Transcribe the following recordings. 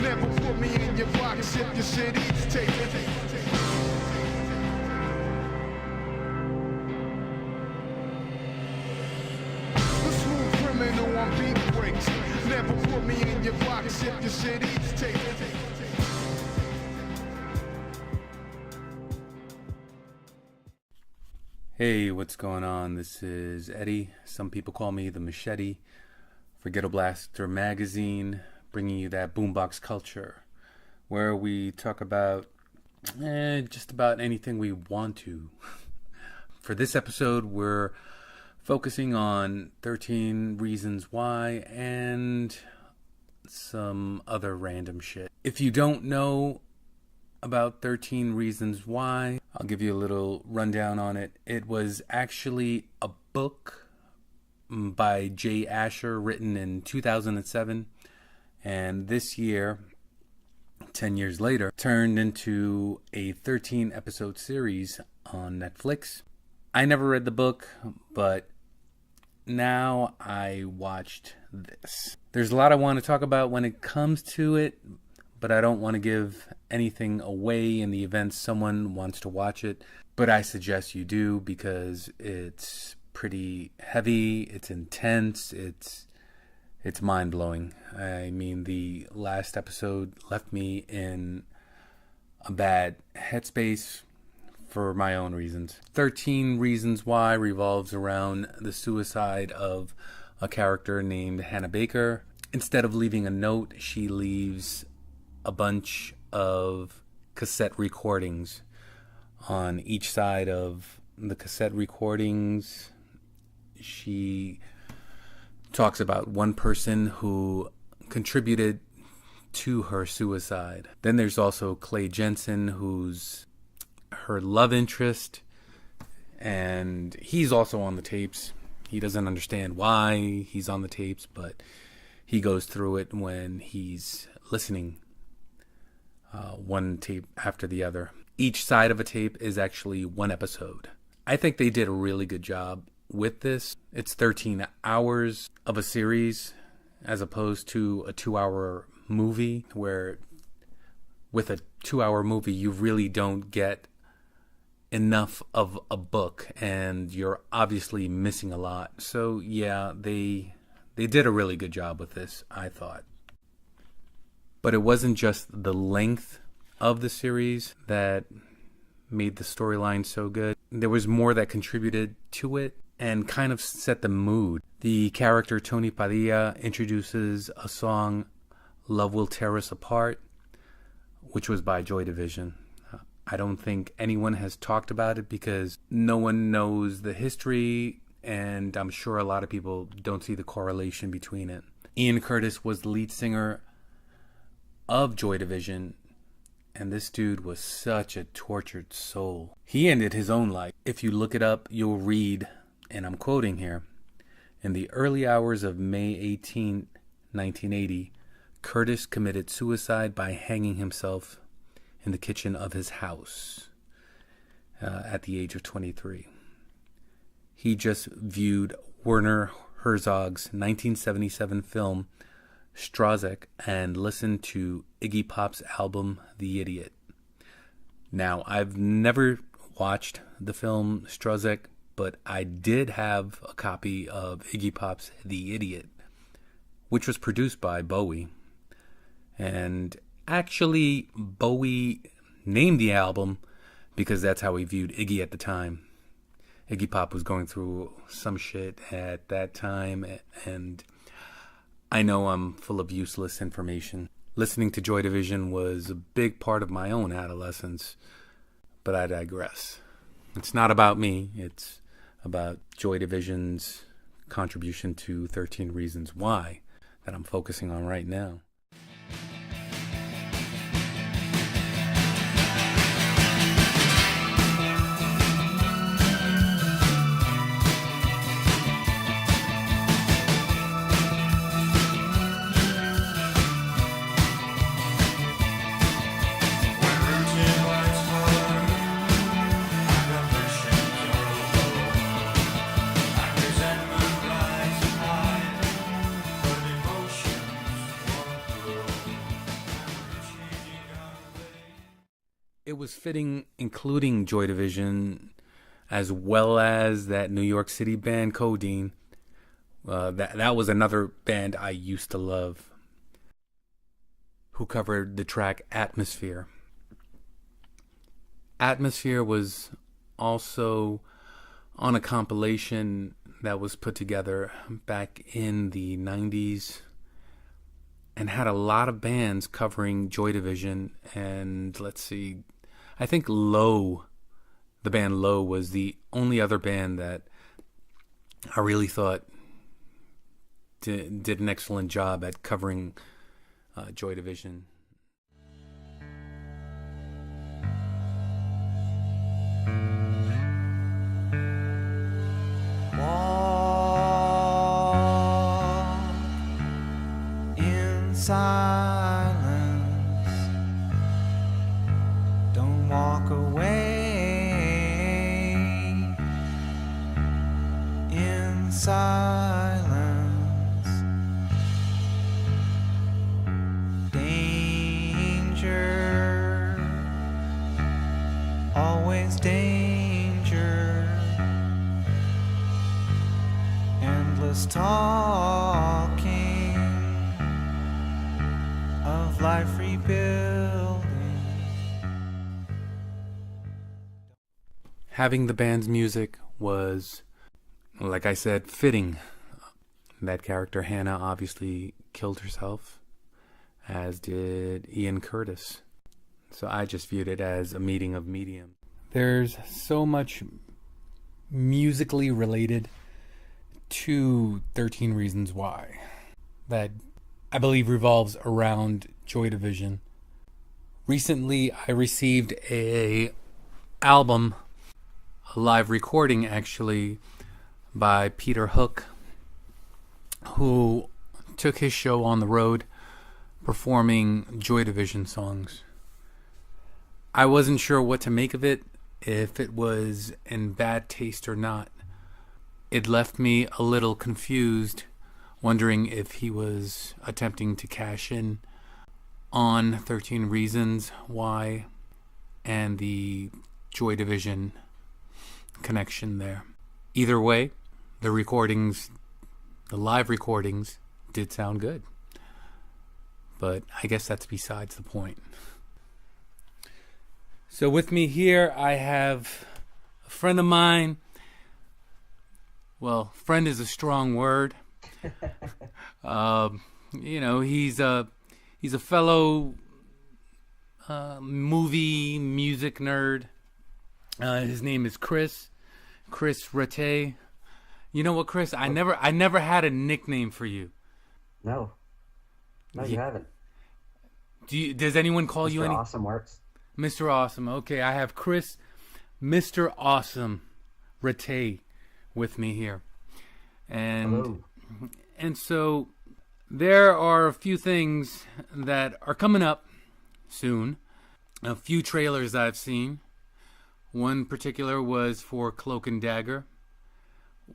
Never put me in your box if your shit eats tape. The smooth criminal on beat breaks. Never put me in your box if your shit eats tape. Hey, what's going on? This is Eddie. Some people call me the Machete for Ghetto Blaster Magazine, bringing you that boombox culture, where we talk about just about anything we want to. For this episode, we're focusing on 13 Reasons Why and some other random shit. If you don't know about 13 Reasons Why, I'll give you a little rundown on it. It was actually a book by Jay Asher written in 2007, and this year, 10 years later, turned into a 13 episode series on Netflix. I never read the book, but now I watched this. There's a lot I want to talk about when it comes to it, but I don't want to give anything away in the event someone wants to watch it. But I suggest you do, because it's pretty heavy, it's intense, it's mind-blowing. I mean, the last episode left me in a bad headspace for my own reasons. 13 Reasons Why revolves around the suicide of a character named Hannah Baker. Instead of leaving a note, she leaves a bunch of cassette recordings. On each side of the cassette recordings, she talks about one person who contributed to her suicide. Then there's also Clay Jensen, who's her love interest, and he's also on the tapes. He doesn't understand why he's on the tapes, but he goes through it when he's listening one tape after the other. Each side of a tape is actually one episode. I think they did a really good job with this. It's 13 hours of a series as opposed to a 2-hour movie, where with a 2-hour movie you really don't get enough of a book and you're obviously missing a lot. So yeah, they did a really good job with this, I thought. But it wasn't just the length of the series that made the storyline so good. There was more that contributed to it and kind of set the mood. The character Tony Padilla introduces a song, Love Will Tear Us Apart, which was by Joy Division. I don't think anyone has talked about it because no one knows the history, and I'm sure a lot of people don't see the correlation between it. Ian Curtis was the lead singer of Joy Division, and this dude was such a tortured soul. He ended his own life. If you look it up, you'll read, and I'm quoting here, in the early hours of May 18, 1980, Curtis committed suicide by hanging himself in the kitchen of his house at the age of 23. He just viewed Werner Herzog's 1977 film Strazek and listened to Iggy Pop's album The Idiot. Now, I've never watched the film Strazek, but I did have a copy of Iggy Pop's The Idiot, which was produced by Bowie. And actually, Bowie named the album because that's how he viewed Iggy at the time. Iggy Pop was going through some shit at that time, and I know I'm full of useless information. Listening to Joy Division was a big part of my own adolescence, but I digress. It's not about me, it's about Joy Division's contribution to 13 Reasons Why that I'm focusing on right now. it was fitting, including Joy Division, as well as that New York City band Codeine. That was another band I used to love, who covered the track Atmosphere. Atmosphere was also on a compilation that was put together back in the 90s and had a lot of bands covering Joy Division. And let's see, I think Low, the band Low, was the only other band that I really thought did an excellent job at covering Joy Division. Silence, don't walk away. In silence, danger, always danger, endless talking of life rebuilding. Having the band's music was, like I said, fitting. That character, Hannah, obviously killed herself, as did Ian Curtis. So I just viewed it as a meeting of mediums. There's so much musically related to 13 Reasons Why that I believe revolves around Joy Division. Recently, I received a album, a live recording actually, by Peter Hook, who took his show on the road performing Joy Division songs. I wasn't sure what to make of it, if it was in bad taste or not. It left me a little confused, wondering if he was attempting to cash in on 13 Reasons Why and the Joy Division connection there. Either way, the live recordings did sound good. But I guess that's besides the point. So with me here, I have a friend of mine. Well, friend is a strong word. He's a fellow music nerd. His name is Chris Rattay. You know what, Chris? I never had a nickname for you. No, you haven't. Does anyone call you any? Mr. Awesome works. Mr. Awesome. Okay, I have Chris, Mr. Awesome Rattay with me here, Hello. And so there are a few things that are coming up soon. A few trailers I've seen. One particular was for Cloak and Dagger.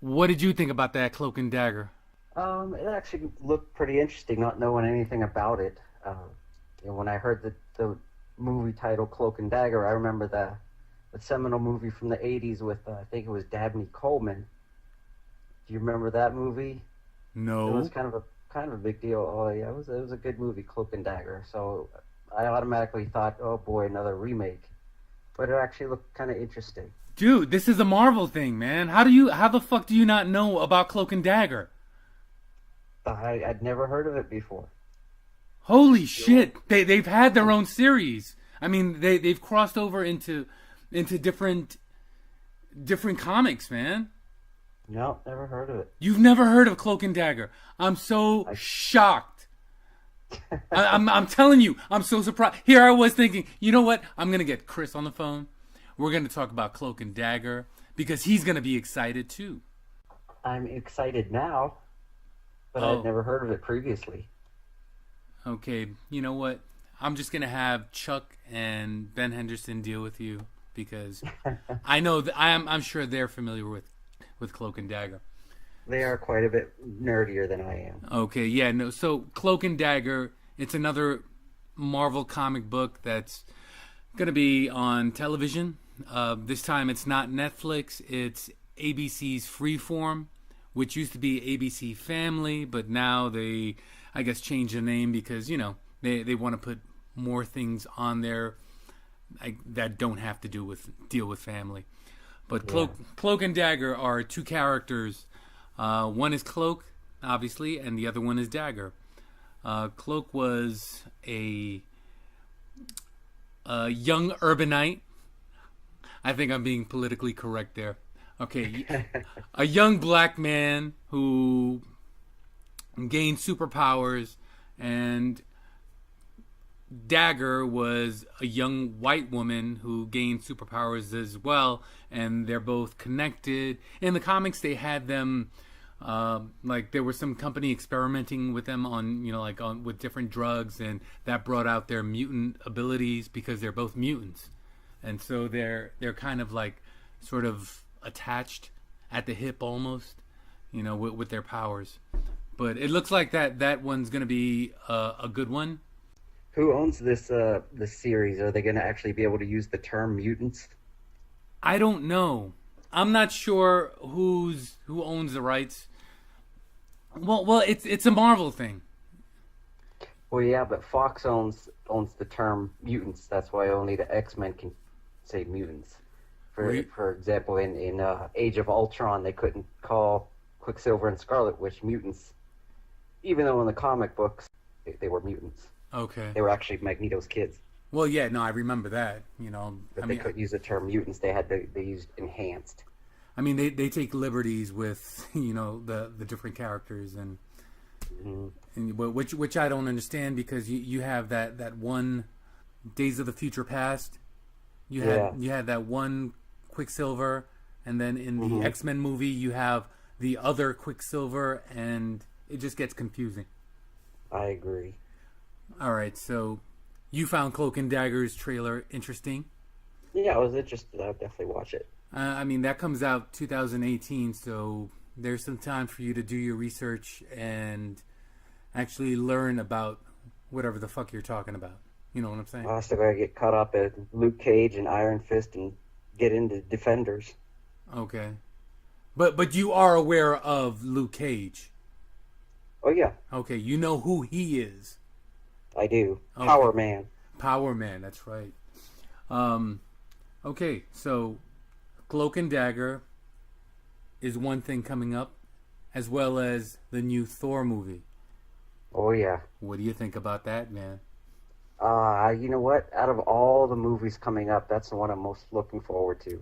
What did you think about that Cloak and Dagger? It actually looked pretty interesting, not knowing anything about it. When I heard the movie title Cloak and Dagger, I remember the seminal movie from the 80s with, I think it was Dabney Coleman. Do you remember that movie? No. It was kind of a big deal. Oh yeah, it was a good movie, Cloak and Dagger. So I automatically thought, oh boy, another remake. But it actually looked kind of interesting. Dude, this is a Marvel thing, man. How the fuck do you not know about Cloak and Dagger? I'd never heard of it before. Holy shit! They've had their own series. I mean, they've crossed over into different comics, man. No, never heard of it. You've never heard of Cloak and Dagger? I'm so shocked. I'm telling you, I'm so surprised. Here I was thinking, you know what? I'm gonna get Chris on the phone. We're gonna talk about Cloak and Dagger because he's gonna be excited too. I'm excited now, but I'd never heard of it previously. Okay, you know what? I'm just gonna have Chuck and Ben Henderson deal with you because I know that I'm sure they're familiar with Cloak and Dagger. They are quite a bit nerdier than I am. Okay, yeah, no. So Cloak and Dagger, it's another Marvel comic book that's Going to be on television. This time it's not Netflix, it's ABC's Freeform, which used to be ABC Family, but now they, I guess, changed the name because, you know, they want to put more things on there that don't have to deal with family. But Cloak and Dagger are two characters. One is Cloak, obviously, and the other one is Dagger. Cloak was a young urbanite. I think I'm being politically correct there. Okay, a young black man who gained superpowers, and Dagger was a young white woman who gained superpowers as well, and they're both connected. In the comics, they had them like there was some company experimenting with them on, you know, like with different drugs, and that brought out their mutant abilities because they're both mutants, and so they're kind of like sort of attached at the hip almost, you know, with their powers. But it looks like that one's going to be a good one. Who owns this series? Are they going to actually be able to use the term mutants? I don't know. I'm not sure who owns the rights. Well, it's a Marvel thing. Well, yeah, but Fox owns the term mutants. That's why only the X-Men can say mutants. For example, in Age of Ultron, they couldn't call Quicksilver and Scarlet Witch mutants, even though in the comic books they were mutants. Okay. They were actually Magneto's kids. Well, yeah, no, I remember that. You know, But they couldn't use the term mutants. They used enhanced. I mean, they take liberties with, you know, the different characters and which I don't understand, because you have that one Days of the Future Past. You had that one Quicksilver, and then in the X-Men movie you have the other Quicksilver, and it just gets confusing. I agree. All right, so you found Cloak and Dagger's trailer interesting? Yeah, I was interested. I'll definitely watch it. I mean, that comes out 2018, so there's some time for you to do your research and actually learn about whatever the fuck you're talking about. You know what I'm saying? I still gotta get caught up at Luke Cage and Iron Fist and get into Defenders. Okay. But you are aware of Luke Cage? Oh, yeah. Okay, you know who he is? I do. Okay. Power Man. Power Man, that's right. Okay, so Cloak and Dagger is one thing coming up, as well as the new Thor movie. Oh, yeah. What do you think about that, man? You know what? Out of all the movies coming up, that's the one I'm most looking forward to.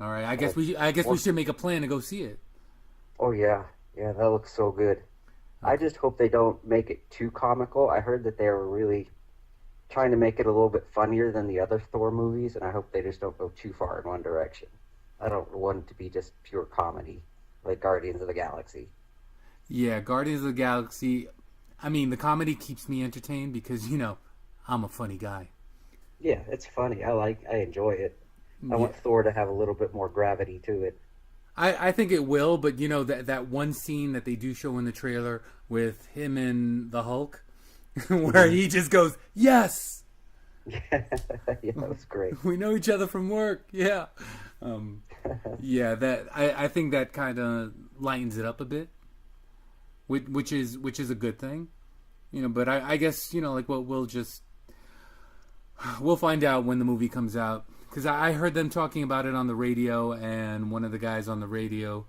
All right, I guess we should make a plan to go see it. Oh, yeah. Yeah, that looks so good. Okay. I just hope they don't make it too comical. I heard that they were really trying to make it a little bit funnier than the other Thor movies, and I hope they just don't go too far in one direction. I don't want it to be just pure comedy, like Guardians of the Galaxy. Yeah, Guardians of the Galaxy. I mean, the comedy keeps me entertained because, you know, I'm a funny guy. Yeah, it's funny. I enjoy it. I want Thor to have a little bit more gravity to it. I think it will, but you know, that one scene that they do show in the trailer with him and the Hulk, where he just goes, yes! Yeah, that was great. We know each other from work, yeah. Yeah, that I think that kind of lightens it up a bit, which is a good thing, you know. But I guess, you know, like, we'll find out when the movie comes out, because I heard them talking about it on the radio, and one of the guys on the radio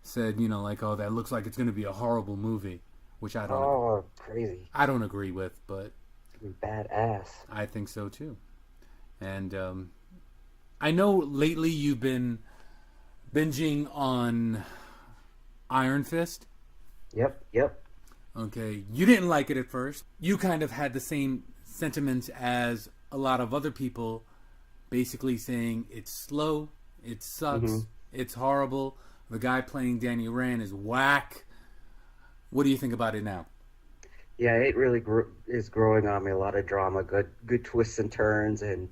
said, you know, like, oh, that looks like it's going to be a horrible movie, which I don't. Oh, crazy! I don't agree with, but it's gonna be badass. I think so too, and I know lately you've been binging on Iron Fist. Yep. Okay, you didn't like it at first. You kind of had the same sentiments as a lot of other people, basically saying it's slow, it sucks, it's horrible. The guy playing Danny Rand is whack. What do you think about it now? Yeah, it really is growing on me. A lot of drama, good twists and turns, and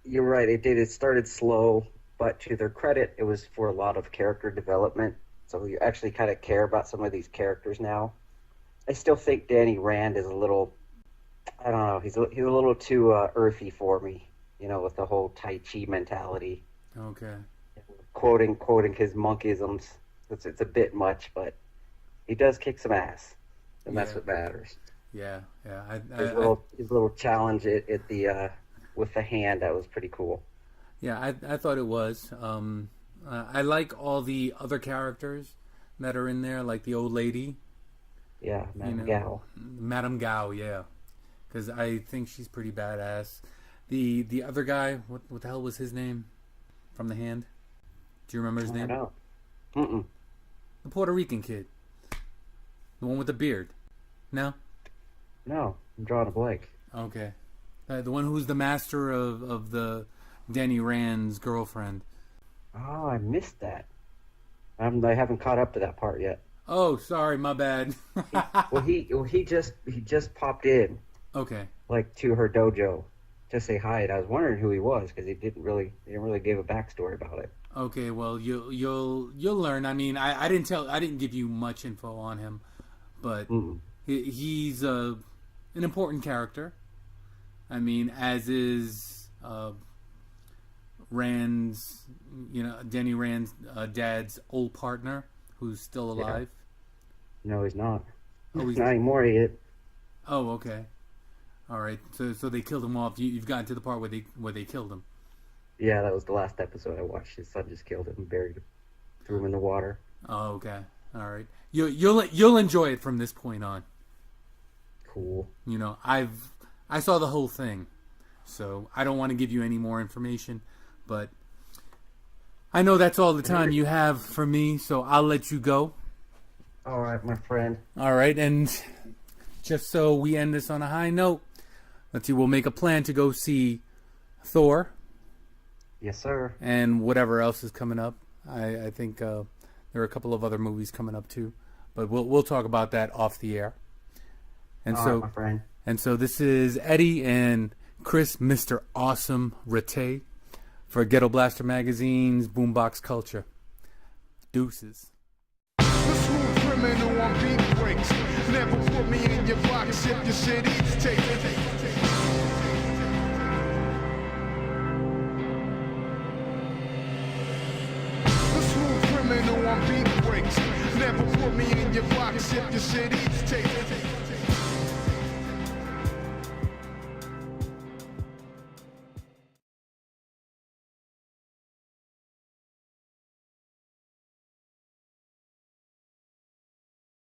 you're right. It started slow, but to their credit, it was for a lot of character development. So you actually kind of care about some of these characters now. I still think Danny Rand is a little I don't know. He's a little too earthy for me. You know, with the whole Tai Chi mentality. Okay. Quoting his monkisms. It's a bit much, but he does kick some ass, and that's what matters. Yeah, yeah. His little challenge at the with the hand, that was pretty cool. Yeah, I thought it was. I like all the other characters that are in there, like the old lady. Yeah, Madame Gao. Madame Gao, yeah, because I think she's pretty badass. The other guy, what the hell was his name from the hand? Do you remember his name? I don't know. The Puerto Rican kid, the one with the beard. No. No, I'm drawing a blank. Okay, the one who's the master of the Danny Rand's girlfriend. Oh, I missed that. I haven't caught up to that part yet. Oh, sorry, my bad. he just popped in, Okay. like, to her dojo to say hi, and I was wondering who he was because they didn't really give a backstory about it. Okay, well you'll learn. I mean, I didn't give you much info on him, but he's an important character. I mean, as is Rand's, Danny Rand's dad's old partner, who's still alive. Yeah. No, he's not. Oh, he's not anymore yet. Oh, okay. All right. So they killed him off. You've gotten to the part where they killed him. Yeah, that was the last episode I watched. His son just killed him and buried him, threw him in the water. Oh, okay. All right. You'll enjoy it from this point on. Cool. I saw the whole thing, so I don't want to give you any more information, but I know that's all the time you have for me, so I'll let you go. All right, my friend. All right, and just so we end this on a high note, let's see, we'll make a plan to go see Thor. Yes, sir. And whatever else is coming up. I think there are a couple of other movies coming up too, but we'll talk about that off the air. And all right, my friend. And so this is Eddie and Chris, Mr. Awesome Rate, for Ghetto Blaster Magazine's Boombox Culture. Deuces. The smooth criminal on beat breaks. Never put me in your box if your city's taken. The smooth criminal on beat breaks. Never put me in your box if your city's taken.